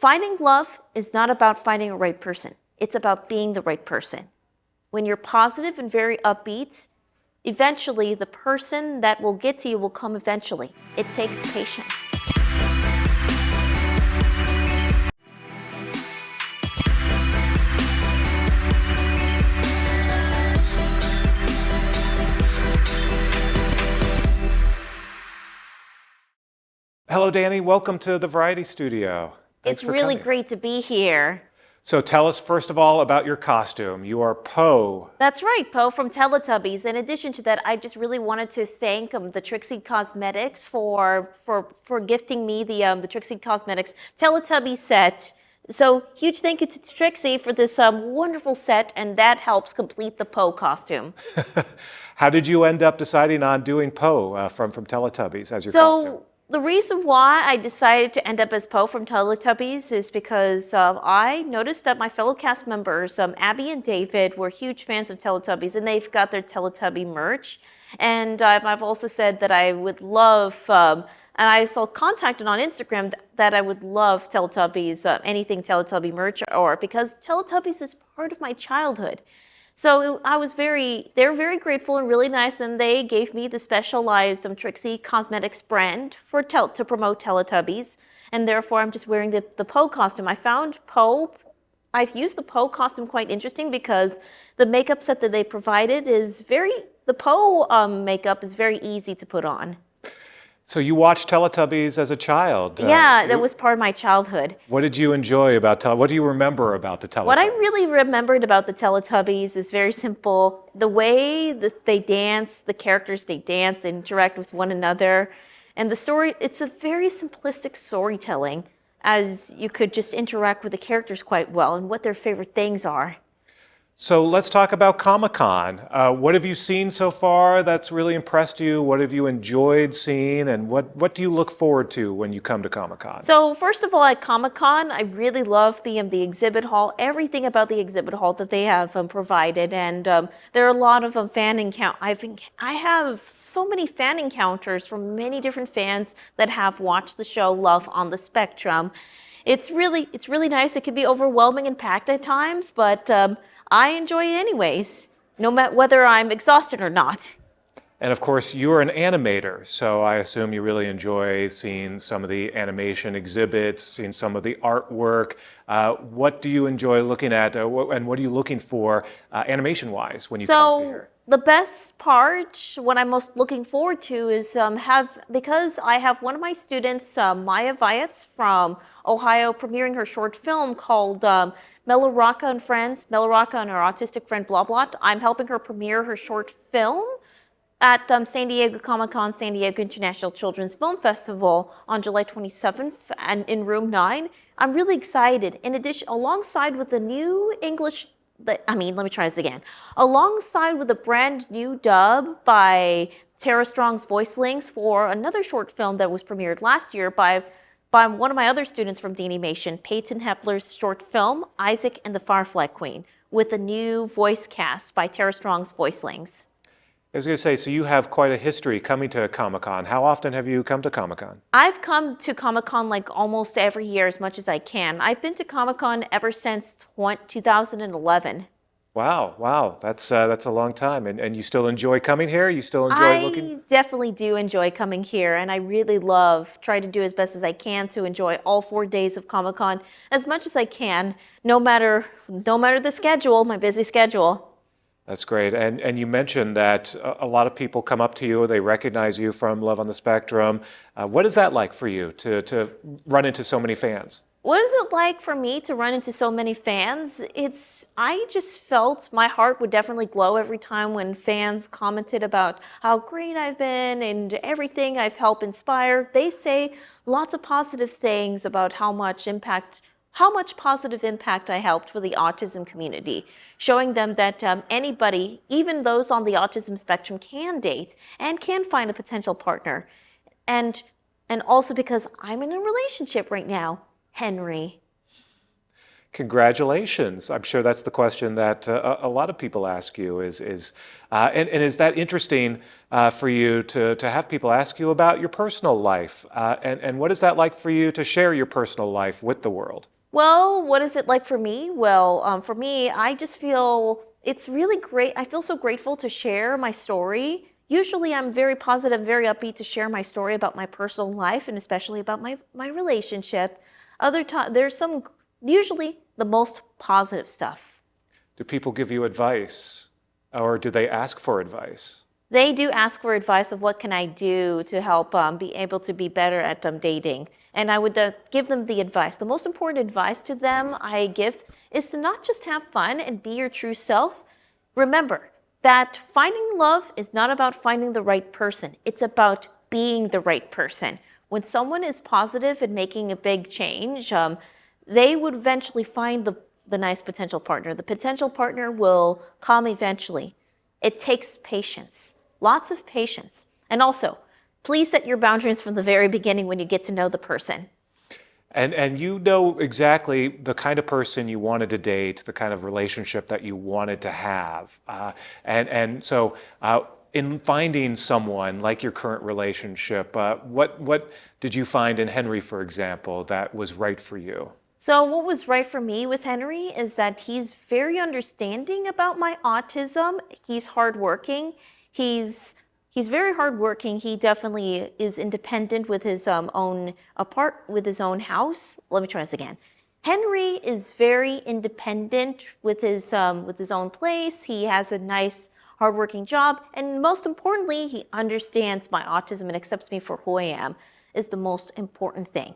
Finding love is not about finding a right person. It's about being the right person. When you're positive and very upbeat, eventually the person that will get to you will come eventually. It takes patience. Hello, Dani. Welcome to the Variety Studio. It's really great to be here. So tell us, first of all, about your costume. You are Poe. That's right, Poe from Teletubbies. In addition to that, I just really wanted to thank the Trixie Cosmetics for gifting me the Trixie Cosmetics Teletubby set. So huge thank you to Trixie for this wonderful set, and that helps complete the Poe costume. How did you end up deciding on doing Poe from Teletubbies as your costume? The reason why I decided to end up as Poe from Teletubbies is because I noticed that my fellow cast members, Abby and David, were huge fans of Teletubbies, and they've got their Teletubby merch. And I've also said that I would love, and I also contacted on Instagram that I would love Teletubbies, anything Teletubby merch, or because Teletubbies is part of my childhood. So they're very grateful and really nice, and they gave me the specialized Trixie Cosmetics brand to promote Teletubbies, and therefore I'm just wearing the Poe costume. I've used the Poe costume quite interesting because the makeup set that they provided the Poe makeup is very easy to put on. So you watched Teletubbies as a child? Yeah, that was part of my childhood. What did you enjoy about what do you remember about the Teletubbies? What I really remembered about the Teletubbies is very simple. The way that they dance, the characters they dance, they interact with one another. And the story, it's a very simplistic storytelling, as you could just interact with the characters quite well and what their favorite things are. So let's talk about Comic-Con. What have you seen so far that's really impressed you? What have you enjoyed seeing? And what do you look forward to when you come to Comic-Con? So first of all, at Comic-Con, I really love the exhibit hall, everything about the exhibit hall that they have provided. And there are a lot of fan encounters. I have so many fan encounters from many different fans that have watched the show Love on the Spectrum. It's really nice. It can be overwhelming and packed at times, but I enjoy it anyways, no matter whether I'm exhausted or not. And of course, you're an animator, so I assume you really enjoy seeing some of the animation exhibits, seeing some of the artwork. What do you enjoy looking at, and what are you looking for animation-wise when you come to here? The best part, what I'm most looking forward to is because I have one of my students, Maya Viets from Ohio, premiering her short film called Meloraka and Friends, Meloraka and her autistic friend Blah Blah. I'm helping her premiere her short film at San Diego Comic-Con, San Diego International Children's Film Festival on July 27th and in Room 9. I'm really excited. In addition, alongside with the new English, alongside with a brand new dub by Tara Strong's Voicelings for another short film that was premiered last year by one of my other students from Danimation, Peyton Hepler's short film, Isaac and the Firefly Queen, with a new voice cast by Tara Strong's Voicelings. I was going to say, so you have quite a history coming to Comic-Con. How often have you come to Comic-Con? I've come to Comic-Con like almost every year as much as I can. I've been to Comic-Con ever since 2011. Wow, that's a long time. And you still enjoy coming here? You still enjoy looking? I definitely do enjoy coming here, and I really try to do as best as I can to enjoy all 4 days of Comic-Con as much as I can, no matter the schedule, my busy schedule. That's great. And you mentioned that a lot of people come up to you, they recognize you from Love on the Spectrum. What is that like for you to run into so many fans? What is it like for me to run into so many fans? I just felt my heart would definitely glow every time when fans commented about how great I've been and everything I've helped inspire. They say lots of positive things about how much positive impact I helped for the autism community, showing them that anybody, even those on the autism spectrum, can date and can find a potential partner. And also because I'm in a relationship right now. Henry. Congratulations. I'm sure that's the question that a lot of people ask you and is that interesting for you to have people ask you about your personal life? And what is that like for you to share your personal life with the world? Well, what is it like for me? Well, for me, I just feel it's really great. I feel so grateful to share my story. Usually, I'm very positive, very upbeat to share my story about my personal life and especially about my relationship. Other time, there's some, usually the most positive stuff. Do people give you advice or do they ask for advice? They do ask for advice of what can I do to help be able to be better at dating. And I would give them the advice. The most important advice to them I give is to not just have fun and be your true self. Remember that finding love is not about finding the right person. It's about being the right person. When someone is positive and making a big change, they would eventually find the nice potential partner. The potential partner will come eventually. It takes patience. Lots of patience. And also, please set your boundaries from the very beginning when you get to know the person. And you know exactly the kind of person you wanted to date, the kind of relationship that you wanted to have. So in finding someone like your current relationship, what did you find in Henry, for example, that was right for you? So what was right for me with Henry is that he's very understanding about my autism. He's hardworking. He's very hardworking. He definitely is independent with his with his own house. Let me try this again. Henry is very independent with his own place. He has a nice hardworking job, and most importantly, he understands my autism and accepts me for who I am. Is the most important thing.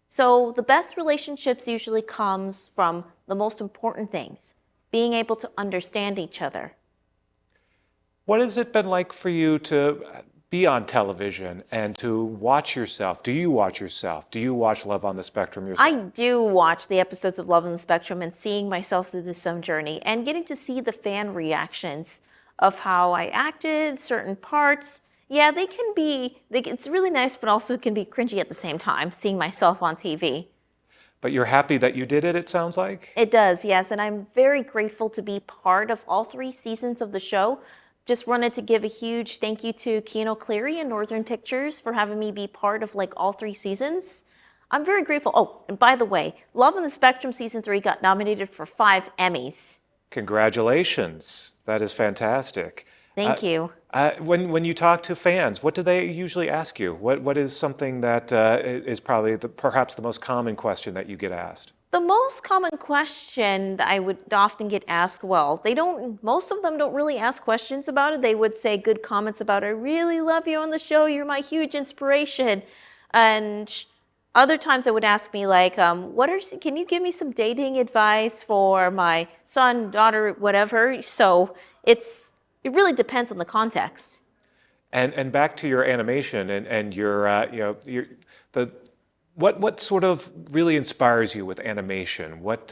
So the best relationships usually comes from the most important things, being able to understand each other. What has it been like for you to be on television and to watch yourself? Do you watch yourself? Do you watch Love on the Spectrum yourself? I do watch the episodes of Love on the Spectrum and seeing myself through this journey and getting to see the fan reactions of how I acted, certain parts. Yeah, it's really nice, but also can be cringy at the same time, seeing myself on TV. But you're happy that you did it, it sounds like? It does, yes, and I'm very grateful to be part of all 3 seasons of the show. Just wanted to give a huge thank you to Keno Cleary and Northern Pictures for having me be part of all 3 seasons. I'm very grateful. Oh, and by the way, Love on the Spectrum Season 3 got nominated for 5 Emmys. Congratulations. That is fantastic. Thank you. When you talk to fans, what do they usually ask you? What is something that is probably perhaps the most common question that you get asked? The most common question that I would often get asked, well, most of them don't really ask questions about it. They would say good comments about, I really love you on the show. You're my huge inspiration. And other times they would ask me can you give me some dating advice for my son, daughter, whatever? So it really depends on the context. And back to your animation and what sort of really inspires you with animation? What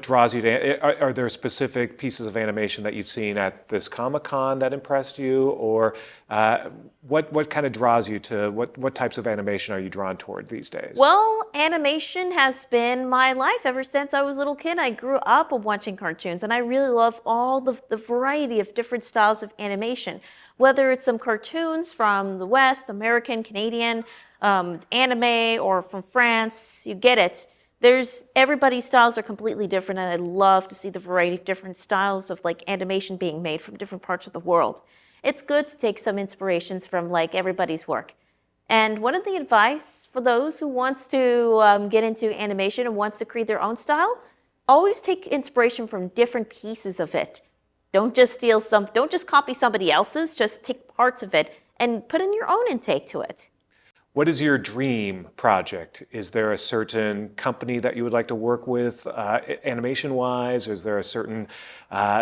draws you to? Are there specific pieces of animation that you've seen at this Comic-Con that impressed you, or what kind of draws you to what types of animation are you drawn toward these days? Well, animation has been my life ever since I was a little kid. I grew up watching cartoons, and I really love all the variety of different styles of animation. Whether it's some cartoons from the West, American, Canadian, anime, or from France, you get it. Everybody's styles are completely different, and I love to see the variety of different styles of animation being made from different parts of the world. It's good to take some inspirations from everybody's work. And one of the advice for those who wants to get into animation and wants to create their own style, always take inspiration from different pieces of it. Don't just don't just copy somebody else's, just take parts of it and put in your own intake to it. What is your dream project? Is there a certain company that you would like to work with animation-wise? Is there a certain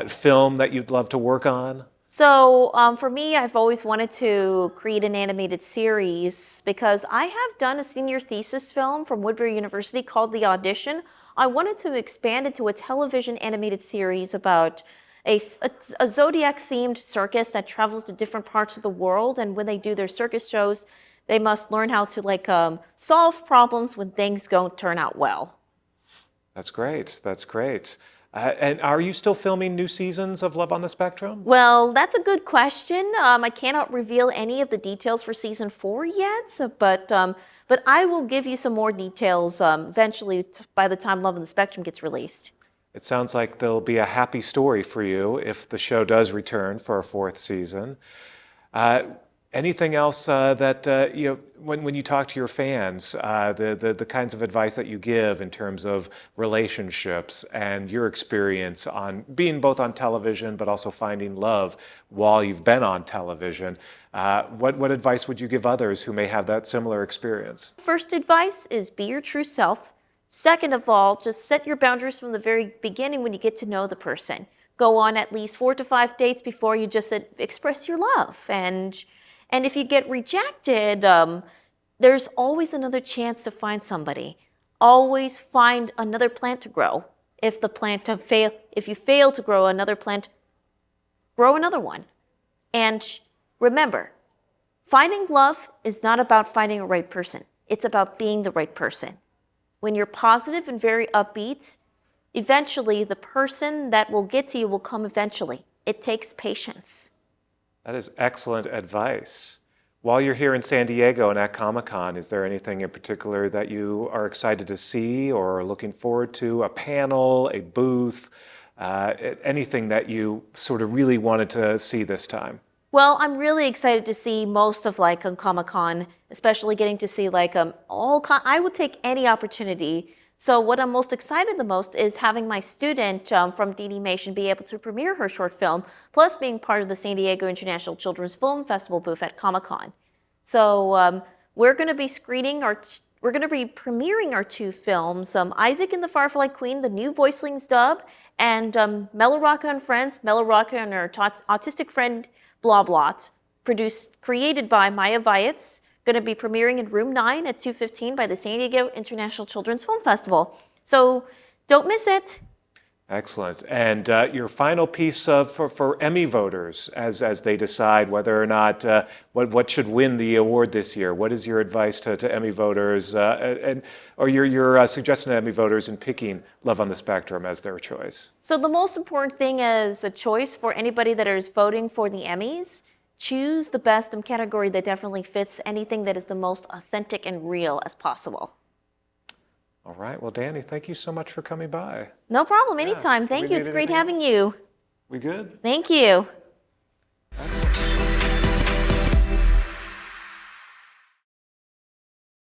film that you'd love to work on? So for me, I've always wanted to create an animated series because I have done a senior thesis film from Woodbury University called The Audition. I wanted to expand it to a television animated series about a Zodiac-themed circus that travels to different parts of the world, and when they do their circus shows, they must learn how to solve problems when things don't turn out well. That's great. That's great. And are you still filming new seasons of Love on the Spectrum? Well, that's a good question. I cannot reveal any of the details for season 4 yet, but I will give you some more details eventually by the time Love on the Spectrum gets released. It sounds like there'll be a happy story for you if the show does return for a 4th season. Anything else when you talk to your fans, the kinds of advice that you give in terms of relationships and your experience on being both on television but also finding love while you've been on television, what advice would you give others who may have that similar experience? First advice is be your true self. Second of all, just set your boundaries from the very beginning when you get to know the person. Go on at least 4 to 5 dates before you just express your love. And if you get rejected, there's always another chance to find somebody. Always find another plant to grow. If you fail to grow another plant, grow another one. And remember, finding love is not about finding a right person. It's about being the right person. When you're positive and very upbeat, eventually the person that will get to you will come eventually. It takes patience. That is excellent advice. While you're here in San Diego and at Comic-Con, is there anything in particular that you are excited to see or are looking forward to? A panel, a booth, anything that you sort of really wanted to see this time? Well, I'm really excited to see most of Comic-Con, especially getting to see I would take any opportunity. So what I'm most excited the most is having my student from Dani Bowman be able to premiere her short film, plus being part of the San Diego International Children's Film Festival booth at Comic-Con. So we're going to be premiering our 2 films, Isaac and the Firefly Queen, the new Voicelings dub, and Mellow Rocco and Friends, Mellow Rocco and her autistic friend Bloblot, created by Maya Viets. Going to be premiering in Room 9 at 2:15 by the San Diego International Children's Film Festival. So don't miss it. Excellent. And your final piece for Emmy voters as they decide whether or not what should win the award this year. What is your advice to Emmy voters or your suggestion to Emmy voters in picking Love on the Spectrum as their choice? So the most important thing as a choice for anybody that is voting for the Emmys, choose the best category that definitely fits anything that is the most authentic and real as possible. All right. Well, Dani, thank you so much for coming by. No problem. Anytime. Thank you. It's great having you. We good? Thank you.